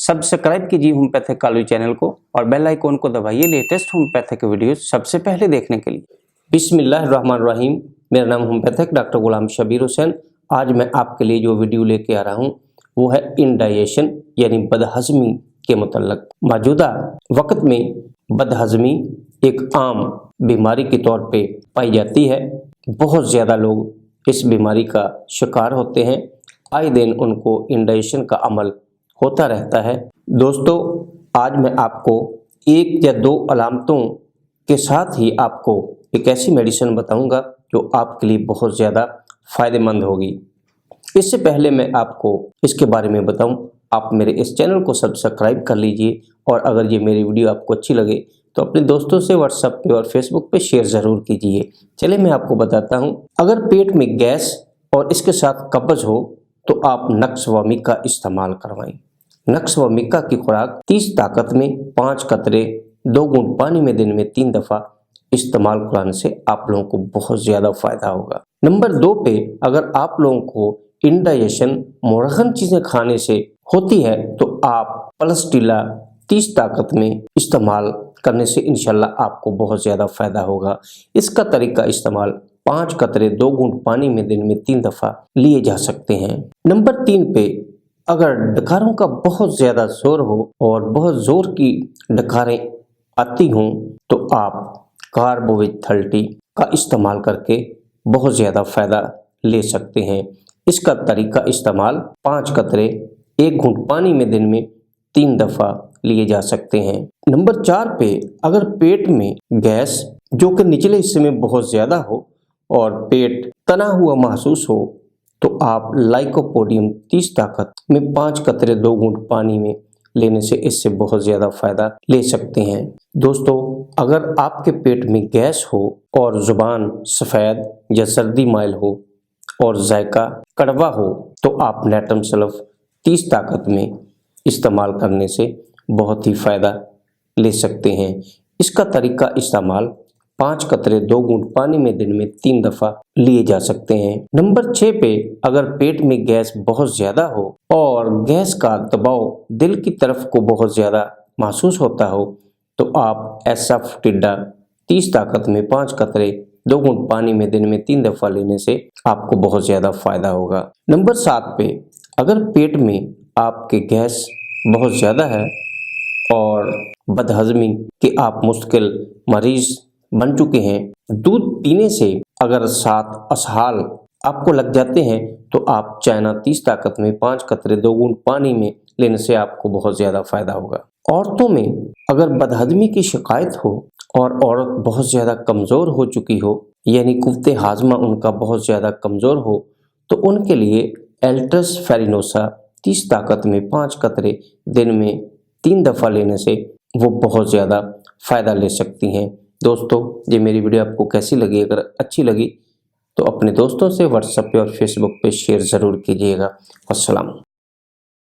Subscribe कीजिए homeopathic college channel को और बेल आइकॉन को दबाइए लेटेस्ट होम्योपैथिक वीडियो सबसे पहले देखने के लिए। बिस्मिल्लाहिर्रहमानिर्रहीम। मेरा नाम होम्योपैथिक डॉक्टर गुलाम शबीर हुसैन। आज मैं आपके लिए जो वीडियो लेके आ रहा हूँ वो है इंडाइजेशन यानी बदहजमी के मुतल्लक। मौजूदा वक्त में बदहजमी एक आम बीमारी के तौर पे पाई जाती है। बहुत ज़्यादा लोग इस बीमारी का शिकार होते हैं। आए दिन उनको इंडाइजेशन का अमल होता रहता है। दोस्तों, आज मैं आपको एक या दो अलामतों के साथ ही आपको एक ऐसी मेडिसिन बताऊंगा जो आपके लिए बहुत ज़्यादा फ़ायदेमंद होगी। इससे पहले मैं आपको इसके बारे में बताऊं, आप मेरे इस चैनल को सब्सक्राइब कर लीजिए और अगर ये मेरी वीडियो आपको अच्छी लगे तो अपने दोस्तों से व्हाट्सएप पे और फेसबुक पे शेयर ज़रूर कीजिए। चलिए मैं आपको बताता हूँ। अगर पेट में गैस और इसके साथ कब्ज़ हो तो आप नक्स वोमिका इस्तेमाल करवाएं। नक्स वोमिका की खुराक 30 ताकत में 5 कतरे 2 घूंट पानी में दिन में 3 दफ़ा इस्तेमाल कराने से आप लोगों को बहुत ज़्यादा फ़ायदा होगा। नंबर 2 पे, अगर आप लोगों को इंडाइजेशन मुरगन चीज़ें खाने से होती है तो आप प्लसटीला 30 ताकत में इस्तेमाल करने से इंशाल्लाह आपको बहुत ज़्यादा फ़ायदा होगा। इसका तरीका इस्तेमाल 5 कतरे 2 घूंट पानी में दिन में 3 दफ़ा लिए जा सकते हैं। नंबर 3 पे, अगर डकारों का बहुत ज़्यादा जोर हो और बहुत ज़ोर की डकारें आती हों तो आप कार्बोविट 30 का इस्तेमाल करके बहुत ज़्यादा फ़ायदा ले सकते हैं। इसका तरीका इस्तेमाल 5 कतरे 1 घूंट पानी में दिन में 3 दफ़ा लिए जा सकते हैं। नंबर 4 पे, अगर पेट में गैस जो कि निचले हिस्से में बहुत ज़्यादा हो और पेट तना हुआ महसूस हो तो आप लाइकोपोडियम 30 ताकत में 5 कतरे 2 घूंट पानी में लेने से इससे बहुत ज़्यादा फ़ायदा ले सकते हैं। दोस्तों, अगर आपके पेट में गैस हो और ज़ुबान सफ़ेद या सर्दी माइल हो और जायका कड़वा हो तो आप नेटम सल्फ 30 ताकत में इस्तेमाल करने से बहुत ही फ़ायदा ले सकते हैं। इसका तरीका इस्तेमाल 5 कतरे 2 घूंट पानी में दिन में 3 दफ़ा लिए जा सकते हैं। नंबर 6 पे, अगर पेट में गैस बहुत ज़्यादा हो और गैस का दबाव दिल की तरफ को बहुत ज़्यादा महसूस होता हो तो आप एसाफटिडा 30 ताकत में 5 कतरे 2 घूंट पानी में दिन में 3 दफ़ा लेने से आपको बहुत ज़्यादा फ़ायदा होगा। नंबर 7 पे, अगर पेट में आपके गैस बहुत ज़्यादा है और बदहजमी के आप मुश्किल मरीज़ बन चुके हैं, दूध पीने से अगर 7 असहाल आपको लग जाते हैं तो आप चाइना 30 ताकत में 5 कतरे 2 घूंट पानी में लेने से आपको बहुत ज़्यादा फ़ायदा होगा। औरतों में अगर बदहजमी की शिकायत हो और औरत बहुत ज़्यादा कमज़ोर हो चुकी हो यानी कुव्वते हाजमा उनका बहुत ज़्यादा कमज़ोर हो तो उनके लिए एल्टस फेरिनोसा 30 ताकत में 5 कतरे दिन में 3 दफ़ा लेने से वो बहुत ज़्यादा फ़ायदा ले सकती हैं। दोस्तों, ये मेरी वीडियो आपको कैसी लगी? अगर अच्छी लगी तो अपने दोस्तों से व्हाट्सएप पे और फेसबुक पे शेयर ज़रूर कीजिएगा। अस्सलाम।